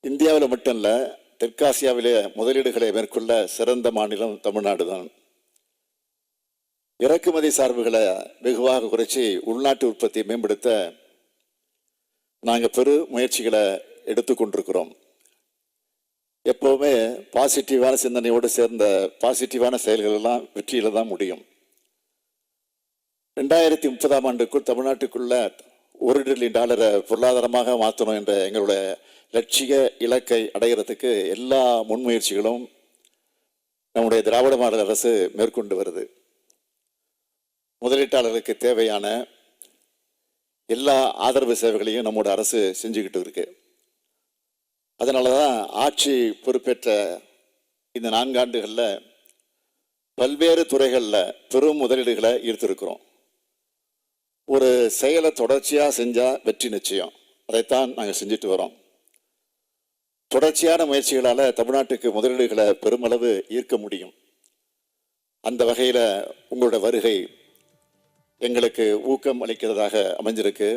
இந்தியாவில் மட்டும் இல்லை, தெற்காசியாவிலே முதலீடுகளை மேற்கொள்ள சிறந்த மாநிலம் தமிழ்நாடு தான். இறக்குமதி சார்புகளை வெகுவாக குறைச்சி உள்நாட்டு உற்பத்தியை மேம்படுத்த நாங்கள் பெரு முயற்சிகளை எடுத்துக்கொண்டிருக்கிறோம். எப்போவுமே பாசிட்டிவான சிந்தனையோடு சேர்ந்த பாசிட்டிவான செயல்கள் எல்லாம் வெற்றியில தான் முடியும். 2030ஆம் ஆண்டுக்குள் தமிழ்நாட்டுக்குள்ள $1 டிரில்லியன் பொருளாதாரமாக மாற்றணும் என்ற எங்களுடைய லட்சிய இலக்கை அடைகிறதுக்கு எல்லா முன்முயற்சிகளும் நம்முடைய திராவிட மாடல் அரசு மேற்கொண்டு வருது. முதலீட்டாளர்களுக்கு தேவையான எல்லா ஆதரவு சேவைகளையும் நம்முடைய அரசு செஞ்சுக்கிட்டு இருக்கு. அதனால தான் ஆட்சி பொறுப்பேற்ற இந்த 4 ஆண்டுகளில் பல்வேறு துறைகளில் பெரும் முதலீடுகளை ஈர்த்திருக்கிறோம். ஒரு செயலை தொடர்ச்சியாக செஞ்சால் வெற்றி நிச்சயம். அதைத்தான் நாங்கள் செஞ்சுட்டு வரோம். தொடர்ச்சியான முயற்சிகளால் தமிழ்நாட்டுக்கு முதலீடுகளை பெருமளவு ஈர்க்க முடியும். அந்த வகையில் உங்களோட வருகை எங்களுக்கு ஊக்கம் அளிக்கிறதாக அமைஞ்சிருக்கு.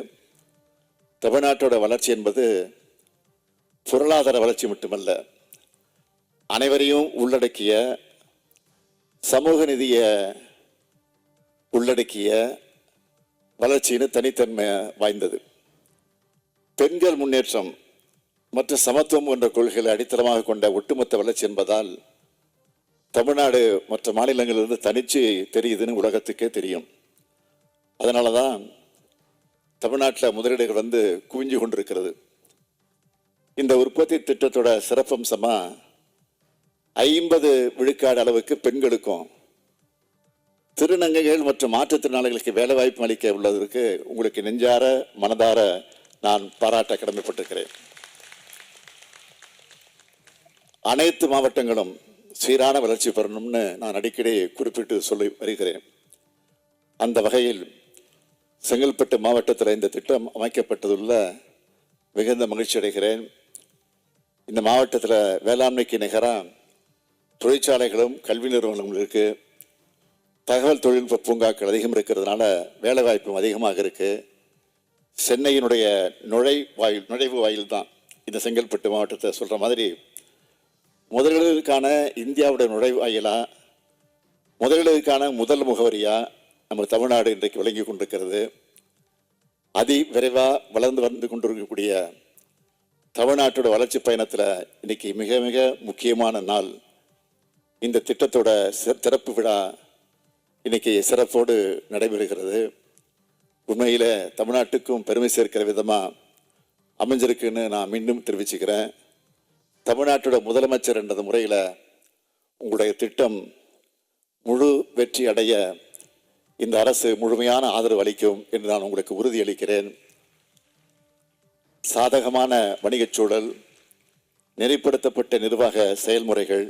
தமிழ்நாட்டோட வளர்ச்சி என்பது பொருளாதார வளர்ச்சி மட்டுமல்ல, அனைவரையும் உள்ளடக்கிய சமூக நிதியை உள்ளடக்கிய வளர்ச்சின்னு தனித்தன்மை வாய்ந்தது. பெண்கள் முன்னேற்றம் மற்றும் சமத்துவம் என்ற கொள்கைகளை அடித்தளமாக கொண்ட ஒட்டுமொத்த வளர்ச்சி என்பதால் தமிழ்நாடு மற்ற மாநிலங்களிலிருந்து தனிச்சு தெரியுதுன்னு உலகத்துக்கே தெரியும். அதனால தான் தமிழ்நாட்டில் முதலீடுகள் குவிஞ்சு கொண்டிருக்கிறது. இந்த உற்பத்தி திட்டத்தோட சிறப்பம்சமா 50 விழுக்காடு அளவுக்கு பெண்களுக்கும் திருநங்கைகள் மற்றும் மாற்றுத்திறனாளிகளுக்கு வேலை வாய்ப்பு அளிக்க உள்ளதற்கு உங்களுக்கு நெஞ்சார மனதார நான் பாராட்ட கடமைப்பட்டிருக்கிறேன். அனைத்து மாவட்டங்களும் சீரான வளர்ச்சி பெறணும்னு நான் அடிக்கடி குறிப்பிட்டு சொல்லி வருகிறேன். அந்த வகையில் செங்கல்பட்டு மாவட்டத்தில் இந்த திட்டம் அமைக்கப்பட்டதுள்ள மிகுந்த மகிழ்ச்சி அடைகிறேன். இந்த மாவட்டத்தில் வேளாண்மைக்கு நிகராக தொழிற்சாலைகளும் கல்வி நிறுவனங்களும் இருக்கு. தகவல் தொழில்நுட்ப பூங்காக்கள் அதிகம் இருக்கிறதுனால வேலை வாய்ப்பும் அதிகமாக இருக்கு. சென்னையினுடைய நுழைவு வாயில் தான் இந்த செங்கல்பட்டு மாவட்டத்தை சொல்ற மாதிரி முதலீடுகளுக்கான இந்தியாவுடைய நுழைவாயிலா, முதலீடுகளுக்கான முதல் முகவரியா நம்ம தமிழ்நாடு இன்றைக்கு விளங்கி கொண்டிருக்கிறது. விரைவாக வளர்ந்து வந்து கொண்டிருக்கக்கூடிய தமிழ்நாட்டோட வளர்ச்சி பயணத்தில் இன்னைக்கு மிக மிக முக்கியமான நாள். இந்த திட்டத்தோட திறப்பு விழா இன்னைக்கு சிறப்போடு நடைபெறுகிறது. உண்மையில தமிழ்நாட்டுக்கும் பெருமை சேர்க்கிற விதமா அமைஞ்சிருக்குன்னு நான் மீண்டும் தெரிவிச்சுக்கிறேன். தமிழ்நாட்டோட முதலமைச்சர் என்ற முறையில் உங்களுடைய திட்டம் முழு வெற்றி அடைய இந்த அரசு முழுமையான ஆதரவு அளிக்கும் என்று நான் உங்களுக்கு உறுதியளிக்கிறேன். சாதகமான வணிகச் சூழல், நெறிப்படுத்தப்பட்ட நிர்வாக செயல்முறைகள்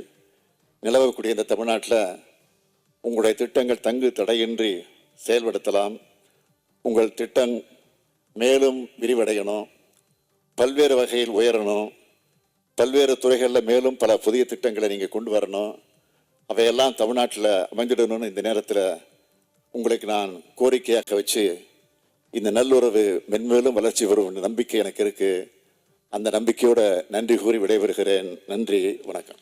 நிலவக்கூடிய இந்த தமிழ்நாட்டில் உங்களுடைய திட்டங்கள் தங்கு தடையின்றி செயல்படுத்தலாம். உங்கள் திட்டம் மேலும் விரிவடையணும், பல்வேறு வகையில் உயரணும், பல்வேறு துறைகளில் மேலும் பல புதிய திட்டங்களை நீங்கள் கொண்டு வரணும். அவையெல்லாம் தமிழ்நாட்டில் அமைந்திடணும்னு இந்த நேரத்தில் உங்களுக்கு நான் கோரிக்கையாக வச்சு இந்த நல்லுறவு மென்மேலும் வளர்ச்சி வரும் நம்பிக்கை எனக்கு இருக்கு. அந்த நம்பிக்கையோட நன்றி கூறி விடைபெறுகிறேன். நன்றி, வணக்கம்.